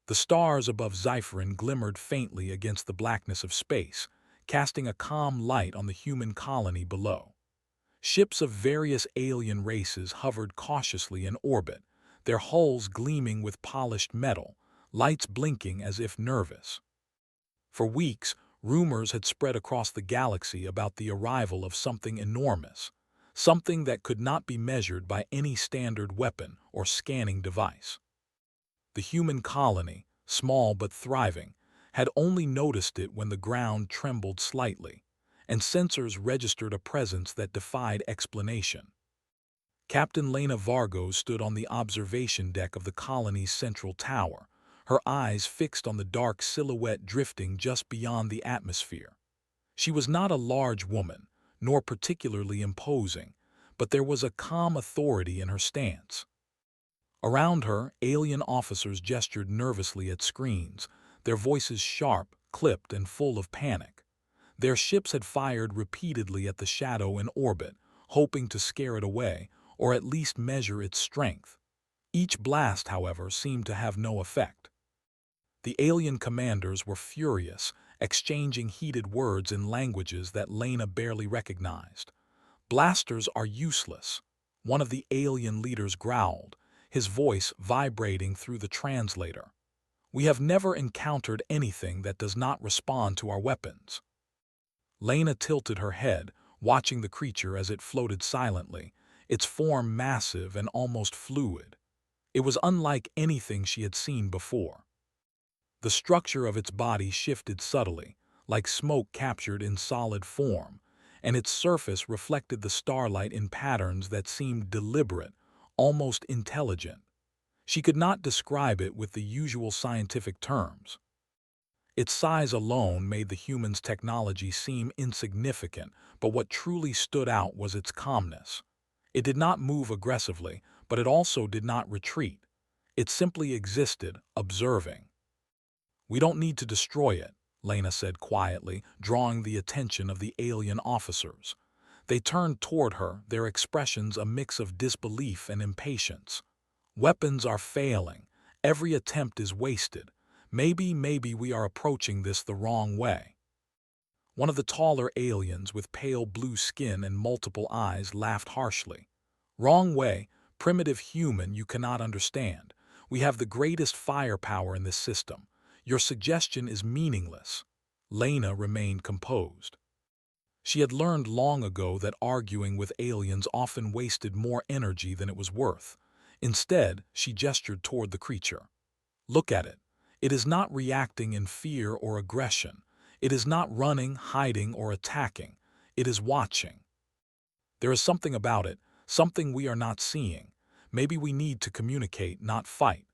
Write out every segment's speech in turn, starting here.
The stars above Zypherin glimmered faintly against the blackness of space, casting a calm light on the human colony below. Ships of various alien races hovered cautiously in orbit, their hulls gleaming with polished metal, lights blinking as if nervous. For weeks, rumors had spread across the galaxy about the arrival of something enormous, something that could not be measured by any standard weapon or scanning device. The human colony, small but thriving, had only noticed it when the ground trembled slightly, and sensors registered a presence that defied explanation. Captain Lena Vargo stood on the observation deck of the colony's central tower, her eyes fixed on the dark silhouette drifting just beyond the atmosphere. She was not a large woman, nor particularly imposing, but there was a calm authority in her stance. Around her, alien officers gestured nervously at screens, their voices sharp, clipped, and full of panic. Their ships had fired repeatedly at the shadow in orbit, hoping to scare it away, or at least measure its strength. Each blast, however, seemed to have no effect. The alien commanders were furious, exchanging heated words in languages that Lena barely recognized. "Blasters are useless," one of the alien leaders growled, his voice vibrating through the translator. "We have never encountered anything that does not respond to our weapons." Lena tilted her head, watching the creature as it floated silently, its form massive and almost fluid. It was unlike anything she had seen before. The structure of its body shifted subtly, like smoke captured in solid form, and its surface reflected the starlight in patterns that seemed deliberate, almost intelligent. She could not describe it with the usual scientific terms. Its size alone made the human's technology seem insignificant, but what truly stood out was its calmness. It did not move aggressively, but it also did not retreat. It simply existed, observing. "We don't need to destroy it," Lena said quietly, drawing the attention of the alien officers. They turned toward her, their expressions a mix of disbelief and impatience. "Weapons are failing. Every attempt is wasted. Maybe we are approaching this the wrong way." One of the taller aliens with pale blue skin and multiple eyes laughed harshly. "Wrong way, primitive human you cannot understand. We have the greatest firepower in this system. Your suggestion is meaningless." Lena remained composed. She had learned long ago that arguing with aliens often wasted more energy than it was worth. Instead, she gestured toward the creature. "Look at it. It is not reacting in fear or aggression. It is not running, hiding, or attacking. It is watching. There is something about it, something we are not seeing. Maybe we need to communicate, not fight."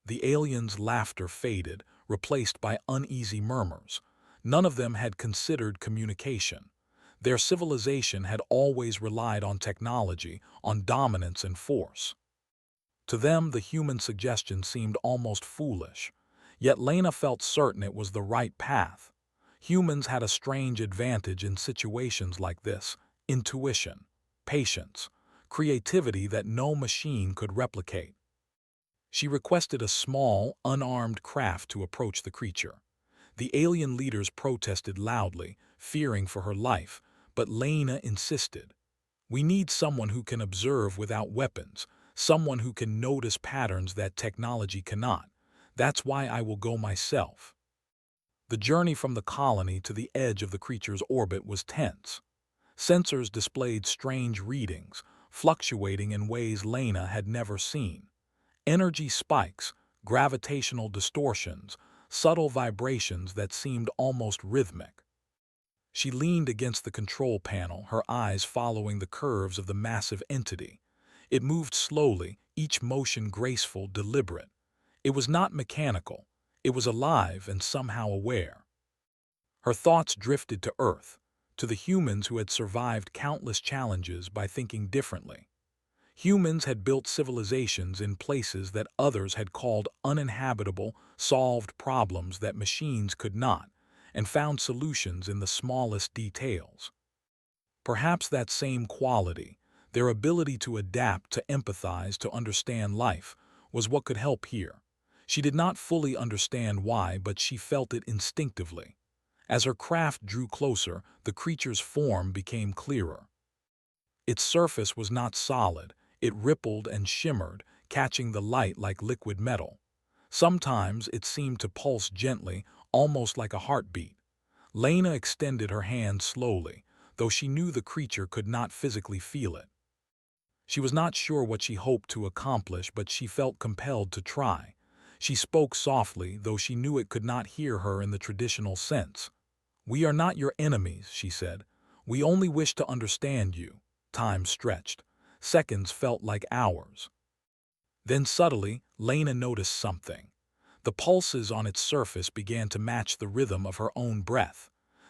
The aliens' laughter faded, replaced by uneasy murmurs. None of them had considered communication. Their civilization had always relied on technology, on dominance and force. To them, the human suggestion seemed almost foolish. Yet Lena felt certain it was the right path. Humans had a strange advantage in situations like this: intuition, patience, creativity that no machine could replicate. She requested a small, unarmed craft to approach the creature. The alien leaders protested loudly, fearing for her life, but Lena insisted. "We need someone who can observe without weapons, someone who can notice patterns that technology cannot. That's why I will go myself." The journey from the colony to the edge of the creature's orbit was tense. Sensors displayed strange readings, fluctuating in ways Lena had never seen. Energy spikes, gravitational distortions, subtle vibrations that seemed almost rhythmic. She leaned against the control panel, her eyes following the curves of the massive entity. It moved slowly, each motion graceful, deliberate. It was not mechanical. It was alive and somehow aware. Her thoughts drifted to Earth, to the humans who had survived countless challenges by thinking differently. Humans had built civilizations in places that others had called uninhabitable, solved problems that machines could not, and found solutions in the smallest details. Perhaps that same quality, their ability to adapt, to empathize, to understand life, was what could help here. She did not fully understand why, but she felt it instinctively. As her craft drew closer, the creature's form became clearer. Its surface was not solid. It rippled and shimmered, catching the light like liquid metal. Sometimes it seemed to pulse gently, almost like a heartbeat. Lena extended her hand slowly, though she knew the creature could not physically feel it. She was not sure what she hoped to accomplish, but she felt compelled to try. She spoke softly, though she knew it could not hear her in the traditional sense. "We are not your enemies," she said. "We only wish to understand you." Time stretched. Seconds felt like hours. Then suddenly, Lena noticed something. The pulses on its surface began to match the rhythm of her own breath.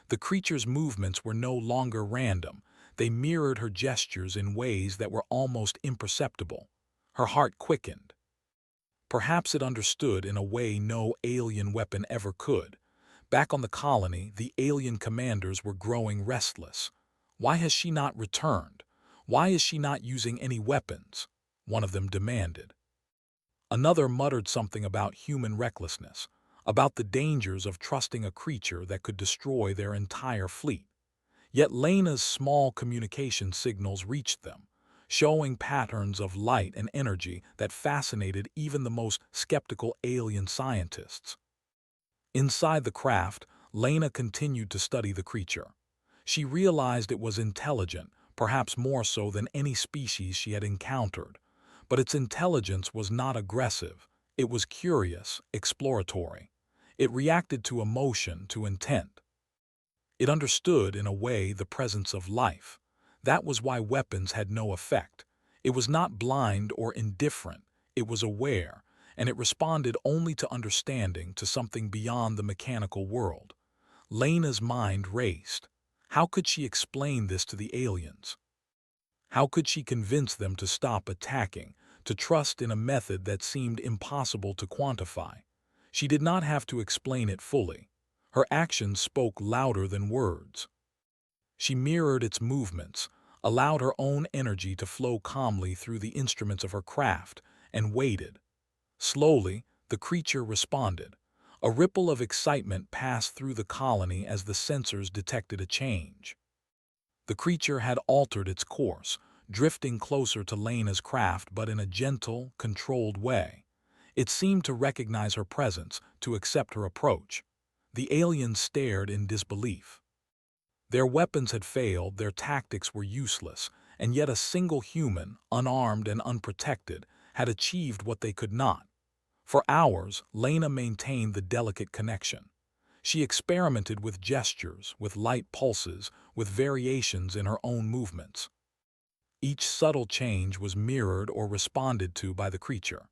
The creature's movements were no longer random. They mirrored her gestures in ways that were almost imperceptible. Her heart quickened. Perhaps it understood in a way no alien weapon ever could. Back on the colony, the alien commanders were growing restless. "Why has she not returned? Why is she not using any weapons?" one of them demanded. Another muttered something about human recklessness, about the dangers of trusting a creature that could destroy their entire fleet. Yet Lena's small communication signals reached them, showing patterns of light and energy that fascinated even the most skeptical alien scientists. Inside the craft, Lena continued to study the creature. She realized it was intelligent, perhaps more so than any species she had encountered. But its intelligence was not aggressive. It was curious, exploratory. It reacted to emotion, to intent. It understood, in a way, the presence of life. That was why weapons had no effect. It was not blind or indifferent. It was aware, and it responded only to understanding, to something beyond the mechanical world. Lena's mind raced. How could she explain this to the aliens? How could she convince them to stop attacking, to trust in a method that seemed impossible to quantify? She did not have to explain it fully. Her actions spoke louder than words. She mirrored its movements, allowed her own energy to flow calmly through the instruments of her craft, and waited. Slowly, the creature responded. A ripple of excitement passed through the colony as the sensors detected a change. The creature had altered its course, drifting closer to Lena's craft, but in a gentle, controlled way. It seemed to recognize her presence, to accept her approach. The aliens stared in disbelief. Their weapons had failed, their tactics were useless, and yet a single human, unarmed and unprotected, had achieved what they could not. For hours, Lena maintained the delicate connection. She experimented with gestures, with light pulses, with variations in her own movements. Each subtle change was mirrored or responded to by the creature.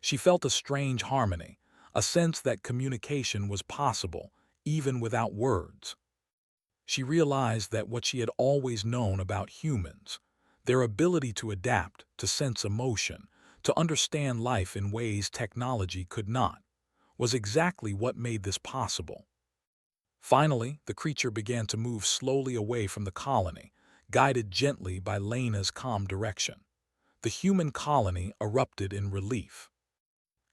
She felt a strange harmony, a sense that communication was possible, even without words. She realized that what she had always known about humans, their ability to adapt, to sense emotion, to understand life in ways technology could not, was exactly what made this possible. Finally, the creature began to move slowly away from the colony, guided gently by Lena's calm direction. The human colony erupted in relief.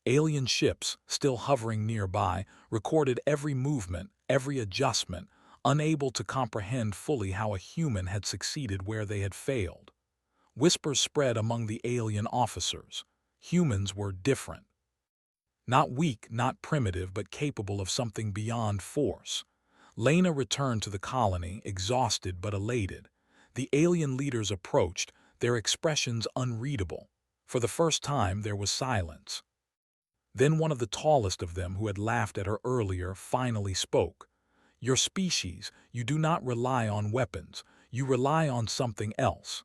Alien ships, still hovering nearby, recorded every movement, every adjustment, unable to comprehend fully how a human had succeeded where they had failed. Whispers spread among the alien officers. Humans were different. Not weak, not primitive, but capable of something beyond force. Lena returned to the colony, exhausted but elated. The alien leaders approached, their expressions unreadable. For the first time, there was silence. Then one of the tallest of them, who had laughed at her earlier, finally spoke. "Your species, you do not rely on weapons. You rely on something else."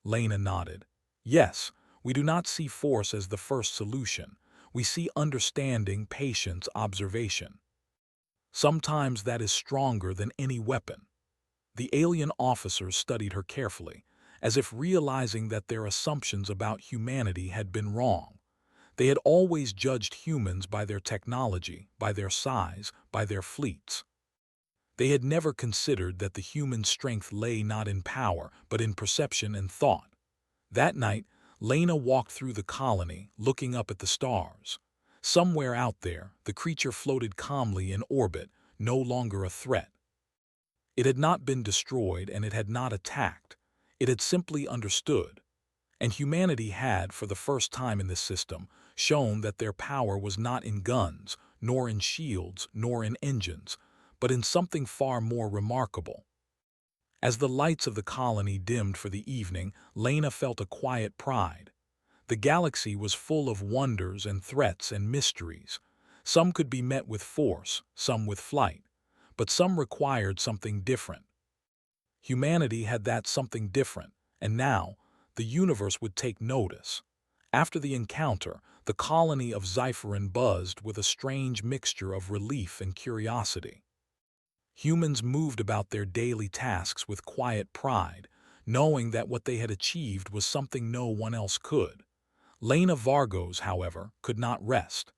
Lena nodded. "Yes, we do not see force as the first solution. We see understanding, patience, observation. Sometimes that is stronger than any weapon." The alien officers studied her carefully, as if realizing that their assumptions about humanity had been wrong. They had always judged humans by their technology, by their size, by their fleets. They had never considered that the human strength lay not in power, but in perception and thought. That night, Lena walked through the colony, looking up at the stars. Somewhere out there, the creature floated calmly in orbit, no longer a threat. It had not been destroyed and it had not attacked. It had simply understood. And humanity had, for the first time in this system, shown that their power was not in guns, nor in shields, nor in engines, but in something far more remarkable. As the lights of the colony dimmed for the evening, Lena felt a quiet pride. The galaxy was full of wonders and threats and mysteries. Some could be met with force, some with flight, but some required something different. Humanity had that something different, and now, the universe would take notice. After the encounter, the colony of Zypherin buzzed with a strange mixture of relief and curiosity. Humans moved about their daily tasks with quiet pride, knowing that what they had achieved was something no one else could. Lena Vargos, however, could not rest.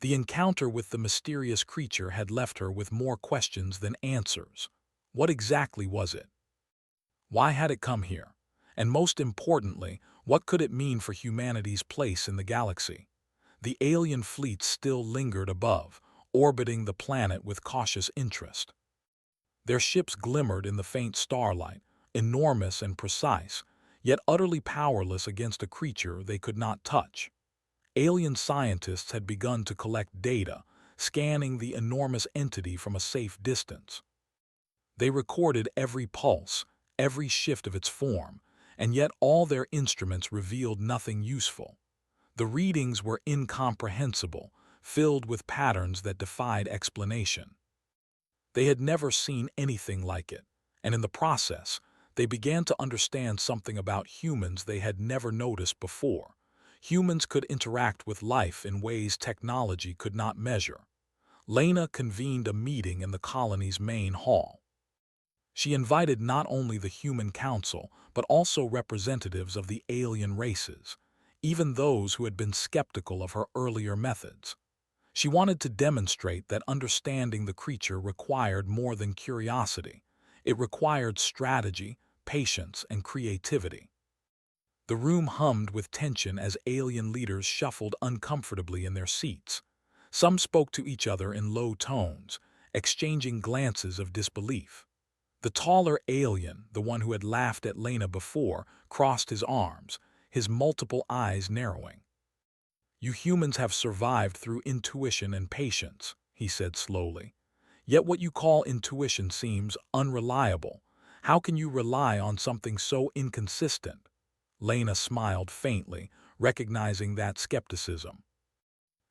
The encounter with the mysterious creature had left her with more questions than answers. What exactly was it? Why had it come here? And most importantly, what could it mean for humanity's place in the galaxy? The alien fleet still lingered above, orbiting the planet with cautious interest. Their ships glimmered in the faint starlight, enormous and precise, yet utterly powerless against a creature they could not touch. Alien scientists had begun to collect data, scanning the enormous entity from a safe distance. They recorded every pulse, every shift of its form, and yet all their instruments revealed nothing useful. The readings were incomprehensible, filled with patterns that defied explanation. They had never seen anything like it, and in the process, they began to understand something about humans they had never noticed before. Humans could interact with life in ways technology could not measure. Lena convened a meeting in the colony's main hall. She invited not only the Human Council, but also representatives of the alien races, even those who had been skeptical of her earlier methods. She wanted to demonstrate that understanding the creature required more than curiosity. It required strategy, patience, and creativity. The room hummed with tension as alien leaders shuffled uncomfortably in their seats. Some spoke to each other in low tones, exchanging glances of disbelief. The taller alien, the one who had laughed at Lena before, crossed his arms, his multiple eyes narrowing. "You humans have survived through intuition and patience," he said slowly. "Yet what you call intuition seems unreliable. How can you rely on something so inconsistent?" Lena smiled faintly, recognizing that skepticism.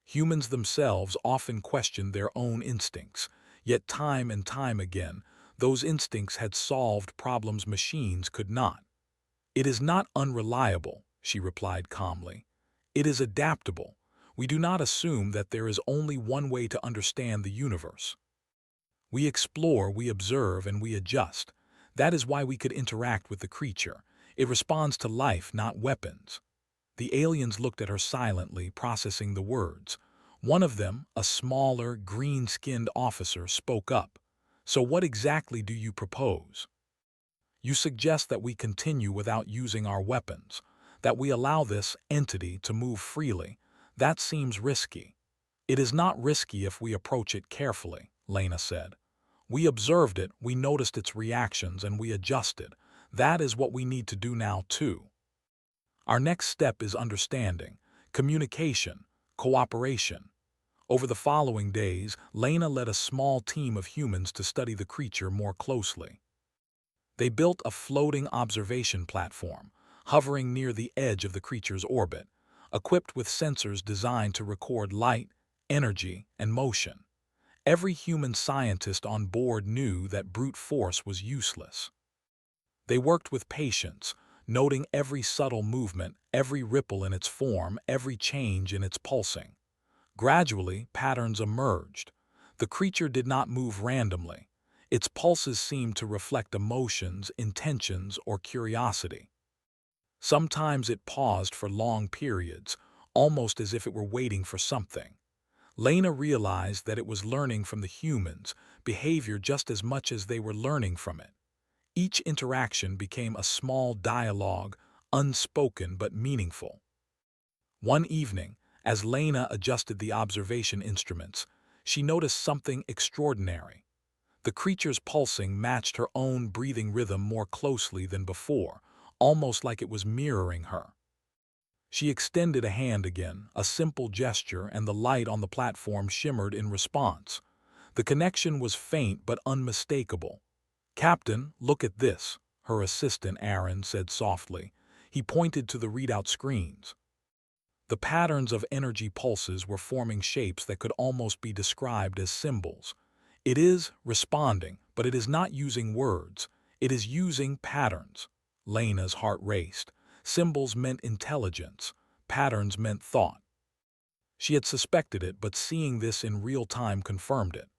Humans themselves often questioned their own instincts, yet time and time again, those instincts had solved problems machines could not. "It is not unreliable," she replied calmly. "It is adaptable. We do not assume that there is only one way to understand the universe. We explore, we observe, and we adjust. That is why we could interact with the creature. It responds to life, not weapons." The aliens looked at her silently, processing the words. One of them, a smaller, green-skinned officer, spoke up. "So what exactly do you propose?" "You suggest that we continue without using our weapons, that we allow this entity to move freely. That seems risky." "It is not risky if we approach it carefully," Lena said. "We observed it, we noticed its reactions, and we adjusted. That is what we need to do now, too. Our next step is understanding, communication, cooperation." Over the following days, Lena led a small team of humans to study the creature more closely. They built a floating observation platform, hovering near the edge of the creature's orbit, equipped with sensors designed to record light, energy, and motion. Every human scientist on board knew that brute force was useless. They worked with patience, noting every subtle movement, every ripple in its form, every change in its pulsing. Gradually, patterns emerged. The creature did not move randomly. Its pulses seemed to reflect emotions, intentions, or curiosity. Sometimes it paused for long periods, almost as if it were waiting for something. Lena realized that it was learning from the humans' behavior just as much as they were learning from it. Each interaction became a small dialogue, unspoken but meaningful. One evening, As Lena adjusted the observation instruments, she noticed something extraordinary. The creature's pulsing matched her own breathing rhythm more closely than before, almost like it was mirroring her. She extended a hand again, a simple gesture, and the light on the platform shimmered in response. The connection was faint but unmistakable. "Captain, look at this," her assistant Aaron said softly. He pointed to the readout screens. The patterns of energy pulses were forming shapes that could almost be described as symbols. "It is responding, but it is not using words. It is using patterns." Lena's heart raced. Symbols meant intelligence. Patterns meant thought. She had suspected it, but seeing this in real time confirmed it.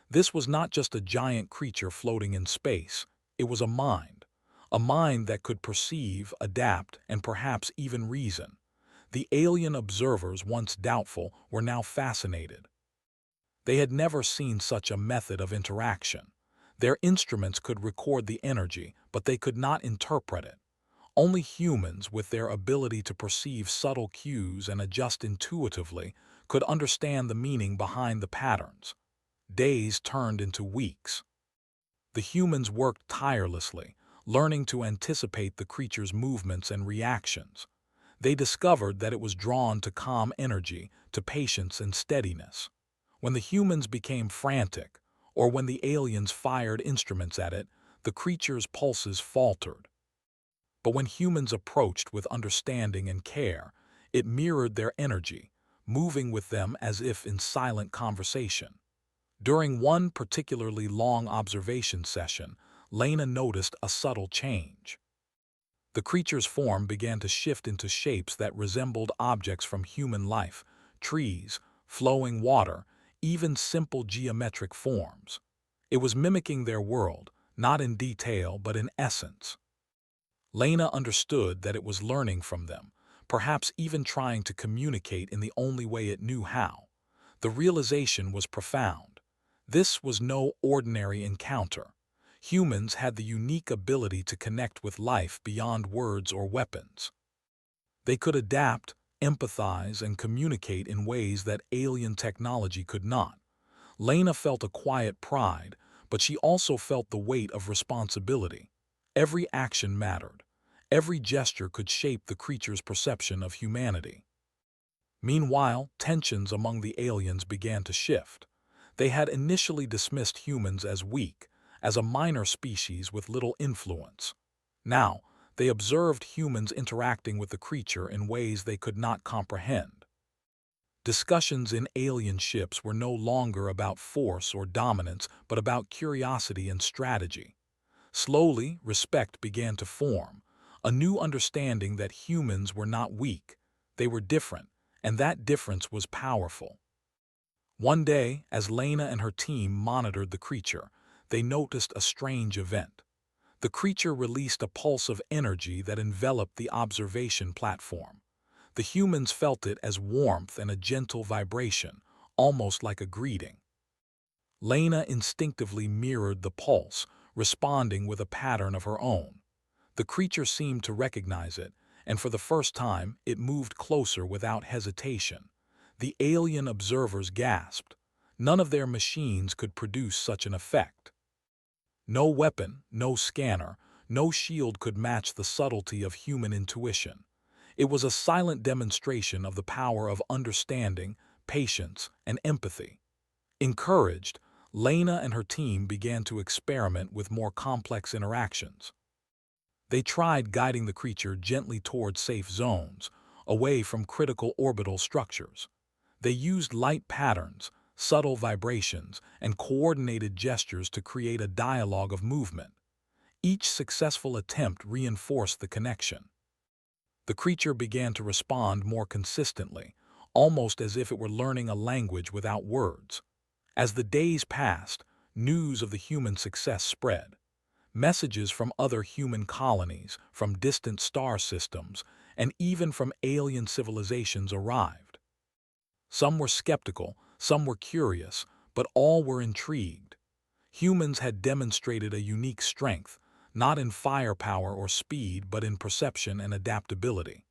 This was not just a giant creature floating in space. It was a mind. A mind that could perceive, adapt, and perhaps even reason. The alien observers, once doubtful, were now fascinated. They had never seen such a method of interaction. Their instruments could record the energy, but they could not interpret it. Only humans, with their ability to perceive subtle cues and adjust intuitively, could understand the meaning behind the patterns. Days turned into weeks. The humans worked tirelessly, learning to anticipate the creature's movements and reactions. They discovered that it was drawn to calm energy, to patience and steadiness. When the humans became frantic, or when the aliens fired instruments at it, the creature's pulses faltered. But when humans approached with understanding and care, it mirrored their energy, moving with them as if in silent conversation. During one particularly long observation session, Lena noticed a subtle change. The creature's form began to shift into shapes that resembled objects from human life: trees, flowing water, even simple geometric forms. It was mimicking their world, not in detail but in essence. Lena understood that it was learning from them, perhaps even trying to communicate in the only way it knew how. The realization was profound. This was no ordinary encounter. Humans had the unique ability to connect with life beyond words or weapons. They could adapt, empathize, and communicate in ways that alien technology could not. Lena felt a quiet pride, but she also felt the weight of responsibility. Every action mattered. Every gesture could shape the creature's perception of humanity. Meanwhile, tensions among the aliens began to shift. They had initially dismissed humans as weak, as a minor species with little influence. Now, they observed humans interacting with the creature in ways they could not comprehend. Discussions in alien ships were no longer about force or dominance, but about curiosity and strategy. Slowly, respect began to form, a new understanding that humans were not weak, they were different, and that difference was powerful. One day, as Lena and her team monitored the creature, they noticed a strange event. The creature released a pulse of energy that enveloped the observation platform. The humans felt it as warmth and a gentle vibration, almost like a greeting. Lena instinctively mirrored the pulse, responding with a pattern of her own. The creature seemed to recognize it, and for the first time, it moved closer without hesitation. The alien observers gasped. None of their machines could produce such an effect. No weapon, no scanner, no shield could match the subtlety of human intuition. It was a silent demonstration of the power of understanding, patience, and empathy. Encouraged, Lena and her team began to experiment with more complex interactions. They tried guiding the creature gently toward safe zones, away from critical orbital structures. They used light patterns, subtle vibrations, and coordinated gestures to create a dialogue of movement. Each successful attempt reinforced the connection. The creature began to respond more consistently, almost as if it were learning a language without words. As the days passed, news of the human success spread. Messages from other human colonies, from distant star systems, and even from alien civilizations arrived. Some were skeptical, some were curious, but all were intrigued. Humans had demonstrated a unique strength, not in firepower or speed, but in perception and adaptability.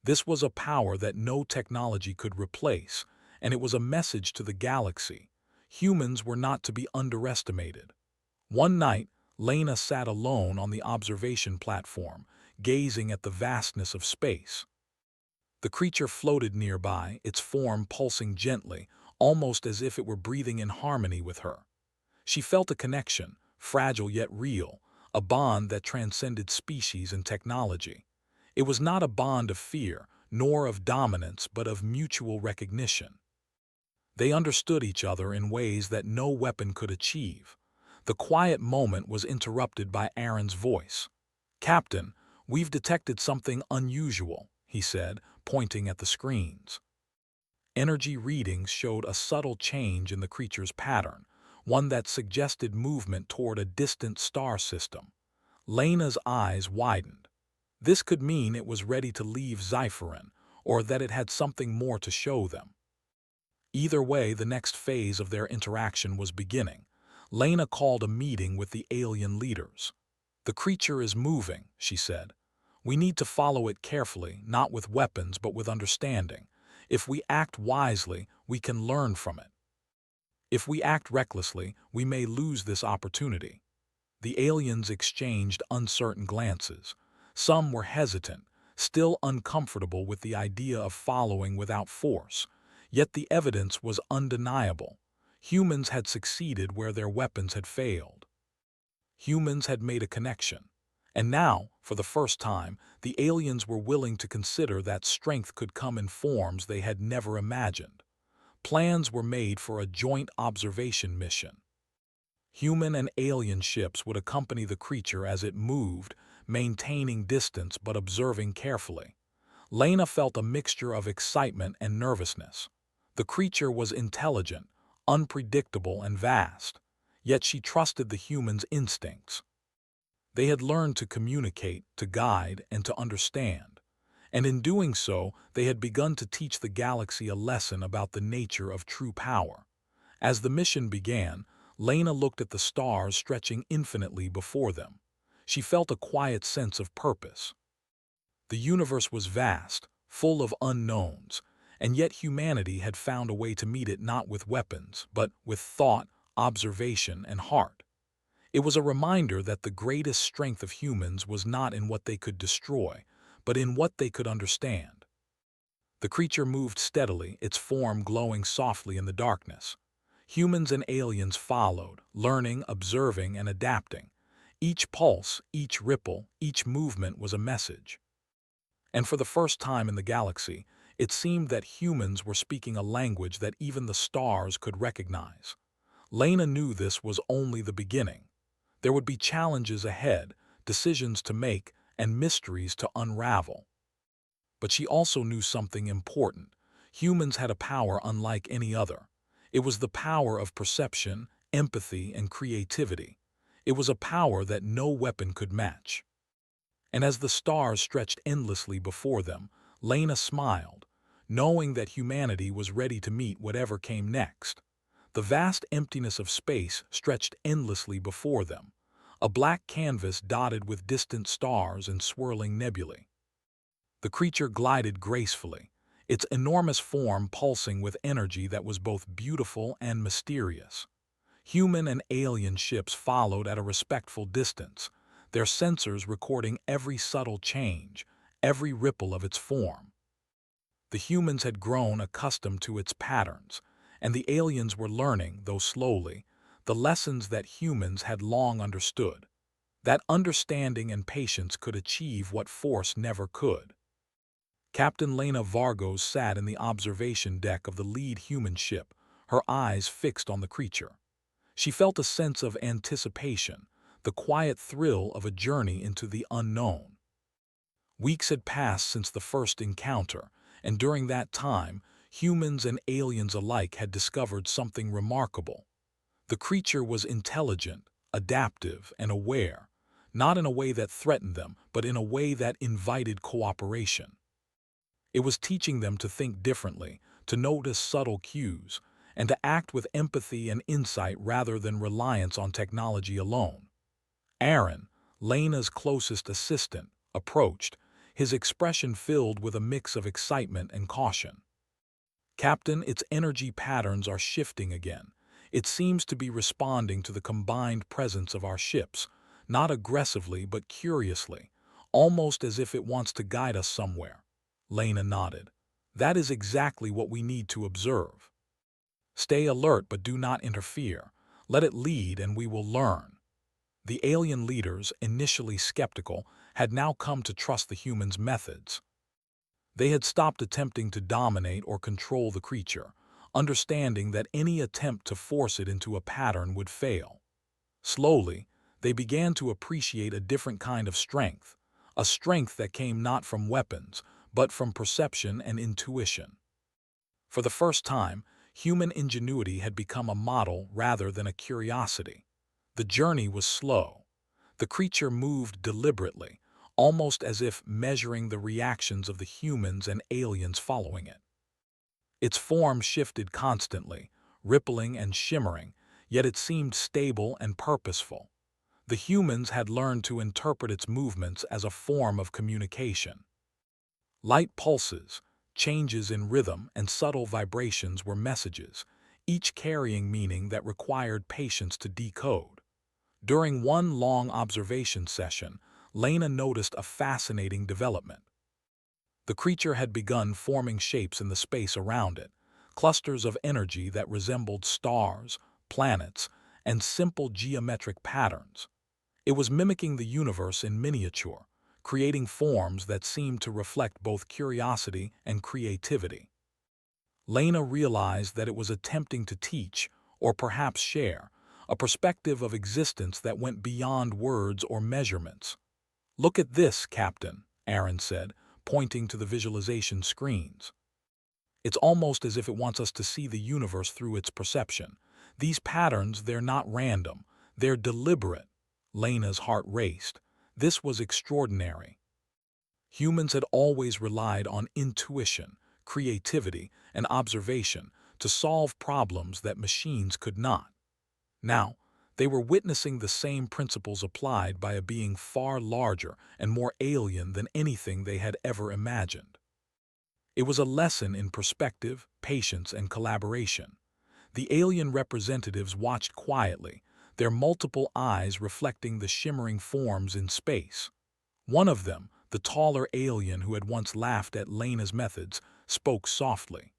This was a power that no technology could replace, and it was a message to the galaxy. Humans were not to be underestimated. One night, Lena sat alone on the observation platform, gazing at the vastness of space. The creature floated nearby, its form pulsing gently, almost as if it were breathing in harmony with her. She felt a connection, fragile yet real, a bond that transcended species and technology. It was not a bond of fear, nor of dominance, but of mutual recognition. They understood each other in ways that no weapon could achieve. The quiet moment was interrupted by Aaron's voice. "Captain, we've detected something unusual," he said, pointing at the screens. Energy readings showed a subtle change in the creature's pattern, one that suggested movement toward a distant star system. Lena's eyes widened. This could mean it was ready to leave Zypherin, or that it had something more to show them. Either way, the next phase of their interaction was beginning. Lena called a meeting with the alien leaders. "The creature is moving," she said. "We need to follow it carefully, not with weapons but with understanding. If we act wisely, we can learn from it. If we act recklessly, we may lose this opportunity." The aliens exchanged uncertain glances. Some were hesitant, still uncomfortable with the idea of following without force. Yet the evidence was undeniable. Humans had succeeded where their weapons had failed. Humans had made a connection. And now, for the first time, the aliens were willing to consider that strength could come in forms they had never imagined. Plans were made for a joint observation mission. Human and alien ships would accompany the creature as it moved, maintaining distance but observing carefully. Lena felt a mixture of excitement and nervousness. The creature was intelligent, unpredictable, and vast, yet she trusted the humans' instincts. They had learned to communicate, to guide, and to understand. And in doing so, they had begun to teach the galaxy a lesson about the nature of true power. As the mission began, Lena looked at the stars stretching infinitely before them. She felt a quiet sense of purpose. The universe was vast, full of unknowns, and yet humanity had found a way to meet it not with weapons, but with thought, observation, and heart. It was a reminder that the greatest strength of humans was not in what they could destroy, but in what they could understand. The creature moved steadily, its form glowing softly in the darkness. Humans and aliens followed, learning, observing, and adapting. Each pulse, each ripple, each movement was a message. And for the first time in the galaxy, it seemed that humans were speaking a language that even the stars could recognize. Lena knew this was only the beginning. There would be challenges ahead, decisions to make, and mysteries to unravel. But she also knew something important. Humans had a power unlike any other. It was the power of perception, empathy, and creativity. It was a power that no weapon could match. And as the stars stretched endlessly before them, Lena smiled, knowing that humanity was ready to meet whatever came next. The vast emptiness of space stretched endlessly before them, a black canvas dotted with distant stars and swirling nebulae. The creature glided gracefully, its enormous form pulsing with energy that was both beautiful and mysterious. Human and alien ships followed at a respectful distance, their sensors recording every subtle change, every ripple of its form. The humans had grown accustomed to its patterns, and the aliens were learning, though slowly, the lessons that humans had long understood. That understanding and patience could achieve what force never could. Captain Lena Vargos sat in the observation deck of the lead human ship, her eyes fixed on the creature. She felt a sense of anticipation, the quiet thrill of a journey into the unknown. Weeks had passed since the first encounter, and during that time, humans and aliens alike had discovered something remarkable. The creature was intelligent, adaptive, and aware, not in a way that threatened them, but in a way that invited cooperation. It was teaching them to think differently, to notice subtle cues, and to act with empathy and insight rather than reliance on technology alone. Aaron, Lena's closest assistant, approached, his expression filled with a mix of excitement and caution. "Captain, its energy patterns are shifting again. It seems to be responding to the combined presence of our ships, not aggressively but curiously, almost as if it wants to guide us somewhere." Lena nodded. "That is exactly what we need to observe. Stay alert but do not interfere. Let it lead and we will learn." The alien leaders, initially skeptical, had now come to trust the humans' methods. They had stopped attempting to dominate or control the creature, understanding that any attempt to force it into a pattern would fail. Slowly, they began to appreciate a different kind of strength, a strength that came not from weapons, but from perception and intuition. For the first time, human ingenuity had become a model rather than a curiosity. The journey was slow. The creature moved deliberately, almost as if measuring the reactions of the humans and aliens following it. Its form shifted constantly, rippling and shimmering, yet it seemed stable and purposeful. The humans had learned to interpret its movements as a form of communication. Light pulses, changes in rhythm, and subtle vibrations were messages, each carrying meaning that required patience to decode. During one long observation session, Lena noticed a fascinating development. The creature had begun forming shapes in the space around it, clusters of energy that resembled stars, planets, and simple geometric patterns. It was mimicking the universe in miniature, creating forms that seemed to reflect both curiosity and creativity. Lena realized that it was attempting to teach, or perhaps share, a perspective of existence that went beyond words or measurements. "Look at this, Captain," Aaron said, pointing to the visualization screens. "It's almost as if it wants us to see the universe through its perception. These patterns, they're not random, they're deliberate." Lena's heart raced. This was extraordinary. Humans had always relied on intuition, creativity, and observation to solve problems that machines could not. Now, they were witnessing the same principles applied by a being far larger and more alien than anything they had ever imagined. It was a lesson in perspective, patience, and collaboration. The alien representatives watched quietly, their multiple eyes reflecting the shimmering forms in space. One of them, the taller alien who had once laughed at Lena's methods, spoke softly.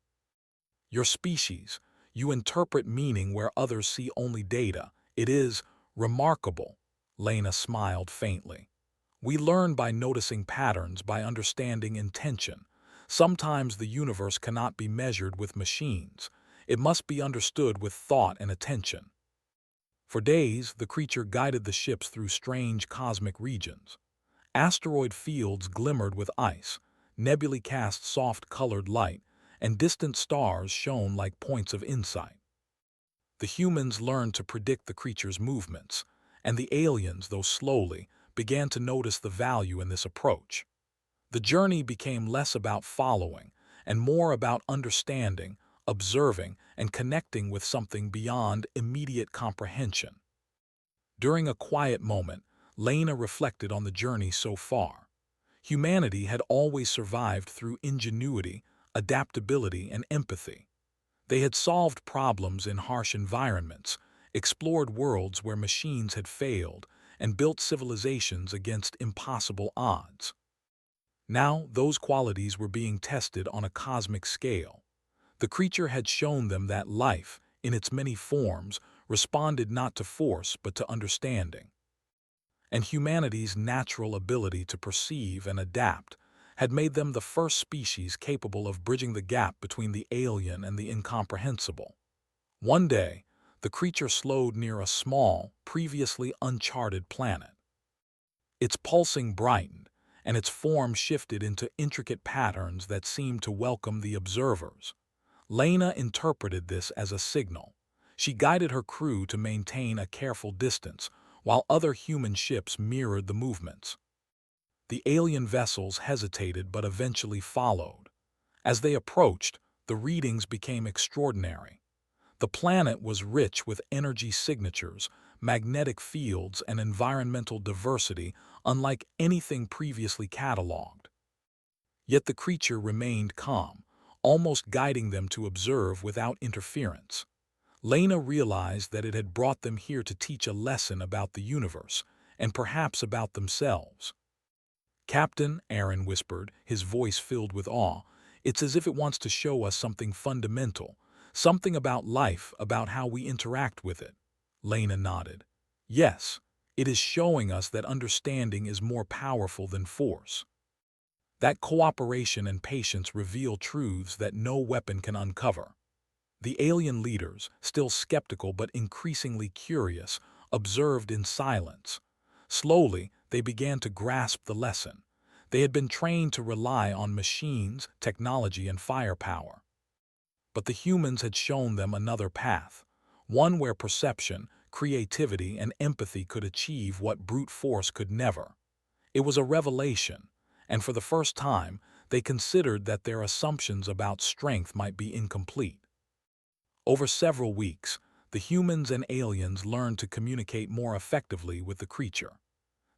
"Your species, you interpret meaning where others see only data. It is remarkable." Lena smiled faintly. "We learn by noticing patterns, by understanding intention. Sometimes the universe cannot be measured with machines. It must be understood with thought and attention." For days, the creature guided the ships through strange cosmic regions. Asteroid fields glimmered with ice, nebulae cast soft-colored light, and distant stars shone like points of insight. The humans learned to predict the creature's movements, and the aliens, though slowly, began to notice the value in this approach. The journey became less about following and more about understanding, observing, and connecting with something beyond immediate comprehension. During a quiet moment, Lena reflected on the journey so far. Humanity had always survived through ingenuity, adaptability, and empathy. They had solved problems in harsh environments, explored worlds where machines had failed, and built civilizations against impossible odds. Now, those qualities were being tested on a cosmic scale. The creature had shown them that life, in its many forms, responded not to force but to understanding. And humanity's natural ability to perceive and adapt had made them the first species capable of bridging the gap between the alien and the incomprehensible. One day, the creature slowed near a small, previously uncharted planet. Its pulsing brightened, and its form shifted into intricate patterns that seemed to welcome the observers. Lena interpreted this as a signal. She guided her crew to maintain a careful distance, while other human ships mirrored the movements. The alien vessels hesitated but eventually followed. As they approached, the readings became extraordinary. The planet was rich with energy signatures, magnetic fields, and environmental diversity unlike anything previously catalogued. Yet the creature remained calm, almost guiding them to observe without interference. Lena realized that it had brought them here to teach a lesson about the universe, and perhaps about themselves. "Captain," Aaron whispered, his voice filled with awe, "it's as if it wants to show us something fundamental, something about life, about how we interact with it." Lena nodded. "Yes, it is showing us that understanding is more powerful than force. That cooperation and patience reveal truths that no weapon can uncover." The alien leaders, still skeptical but increasingly curious, observed in silence. Slowly, they began to grasp the lesson. They had been trained to rely on machines, technology, and firepower. But the humans had shown them another path, one where perception, creativity, and empathy could achieve what brute force could never. It was a revelation, and for the first time, they considered that their assumptions about strength might be incomplete. Over several weeks, the humans and aliens learned to communicate more effectively with the creature.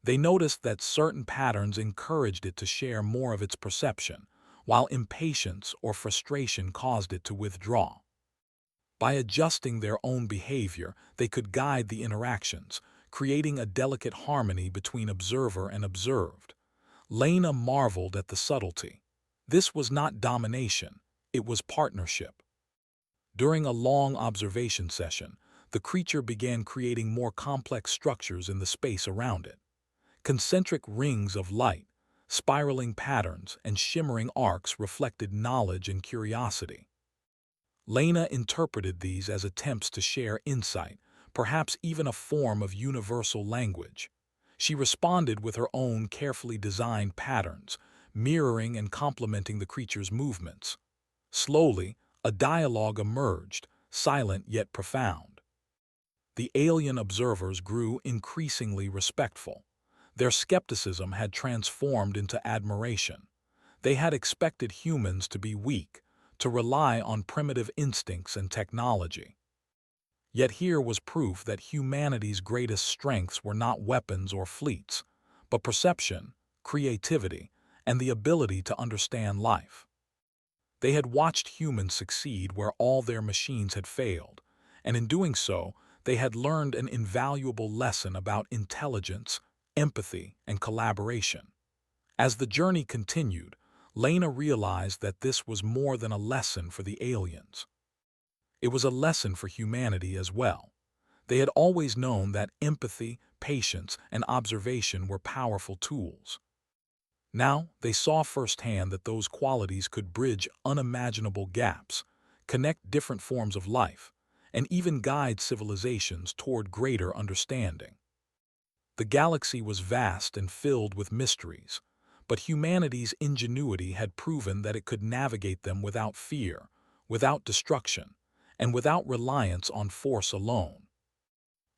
They noticed that certain patterns encouraged it to share more of its perception, while impatience or frustration caused it to withdraw. By adjusting their own behavior, they could guide the interactions, creating a delicate harmony between observer and observed. Lena marveled at the subtlety. This was not domination, it was partnership. During a long observation session, the creature began creating more complex structures in the space around it. Concentric rings of light, spiraling patterns, and shimmering arcs reflected knowledge and curiosity. Lena interpreted these as attempts to share insight, perhaps even a form of universal language. She responded with her own carefully designed patterns, mirroring and complementing the creature's movements. Slowly, a dialogue emerged, silent yet profound. The alien observers grew increasingly respectful. Their skepticism had transformed into admiration. They had expected humans to be weak, to rely on primitive instincts and technology. Yet here was proof that humanity's greatest strengths were not weapons or fleets, but perception, creativity, and the ability to understand life. They had watched humans succeed where all their machines had failed, and in doing so, they had learned an invaluable lesson about intelligence, empathy, and collaboration. As the journey continued, Lena realized that this was more than a lesson for the aliens. It was a lesson for humanity as well. They had always known that empathy, patience, and observation were powerful tools. Now, they saw firsthand that those qualities could bridge unimaginable gaps, connect different forms of life, and even guide civilizations toward greater understanding. The galaxy was vast and filled with mysteries, but humanity's ingenuity had proven that it could navigate them without fear, without destruction, and without reliance on force alone.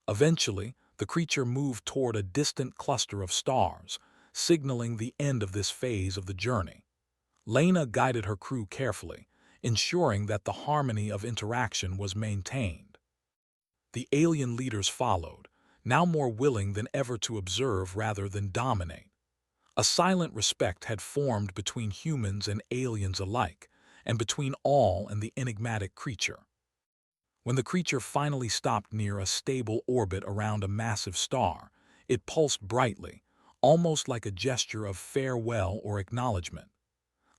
Eventually, the creature moved toward a distant cluster of stars, signaling the end of this phase of the journey. Lena guided her crew carefully, ensuring that the harmony of interaction was maintained. The alien leaders followed, now more willing than ever to observe rather than dominate. A silent respect had formed between humans and aliens alike, and between all and the enigmatic creature. When the creature finally stopped near a stable orbit around a massive star, it pulsed brightly, almost like a gesture of farewell or acknowledgement.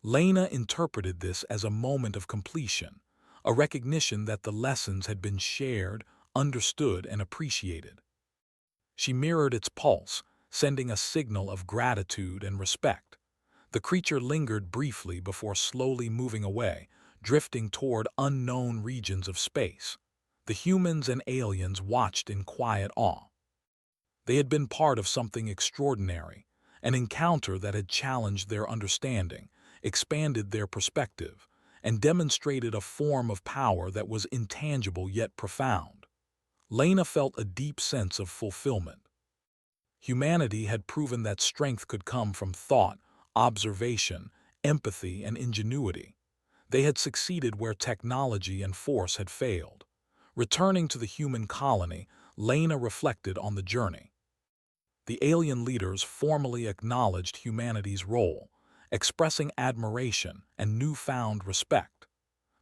Lena interpreted this as a moment of completion, a recognition that the lessons had been shared, understood, and appreciated. She mirrored its pulse, sending a signal of gratitude and respect. The creature lingered briefly before slowly moving away, drifting toward unknown regions of space. The humans and aliens watched in quiet awe. They had been part of something extraordinary, an encounter that had challenged their understanding, expanded their perspective, and demonstrated a form of power that was intangible yet profound. Lena felt a deep sense of fulfillment. Humanity had proven that strength could come from thought, observation, empathy, and ingenuity. They had succeeded where technology and force had failed. Returning to the human colony, Lena reflected on the journey. The alien leaders formally acknowledged humanity's role, expressing admiration and newfound respect.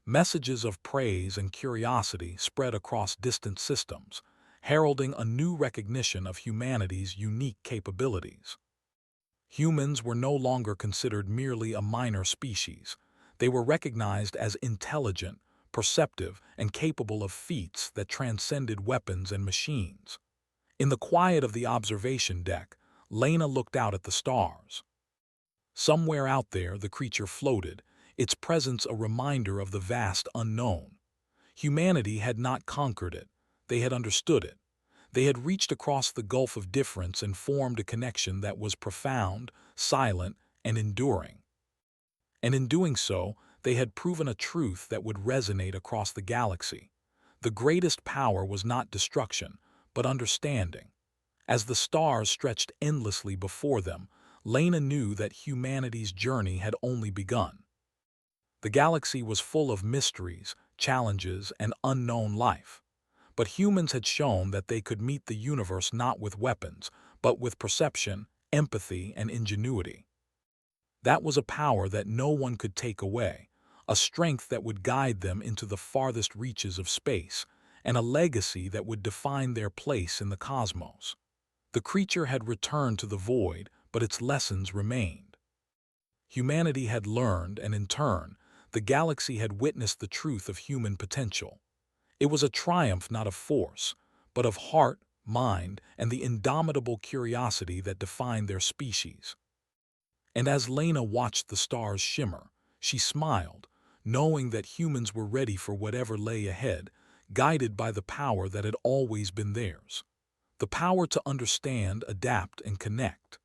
Messages of praise and curiosity spread across distant systems, heralding a new recognition of humanity's unique capabilities. Humans were no longer considered merely a minor species. They were recognized as intelligent, perceptive, and capable of feats that transcended weapons and machines. In the quiet of the observation deck, Lena looked out at the stars. Somewhere out there, the creature floated, its presence a reminder of the vast unknown. Humanity had not conquered it. They had understood it. They had reached across the gulf of difference and formed a connection that was profound, silent, and enduring. And in doing so, they had proven a truth that would resonate across the galaxy. The greatest power was not destruction, but understanding. As the stars stretched endlessly before them, Lena knew that humanity's journey had only begun. The galaxy was full of mysteries, challenges, and unknown life. But humans had shown that they could meet the universe not with weapons, but with perception, empathy, and ingenuity. That was a power that no one could take away, a strength that would guide them into the farthest reaches of space, and a legacy that would define their place in the cosmos. The creature had returned to the void, but its lessons remained. Humanity had learned, and in turn, the galaxy had witnessed the truth of human potential. It was a triumph not of force, but of heart, mind, and the indomitable curiosity that defined their species. And as Lena watched the stars shimmer, she smiled, knowing that humans were ready for whatever lay ahead, guided by the power that had always been theirs. The power to understand, adapt, and connect.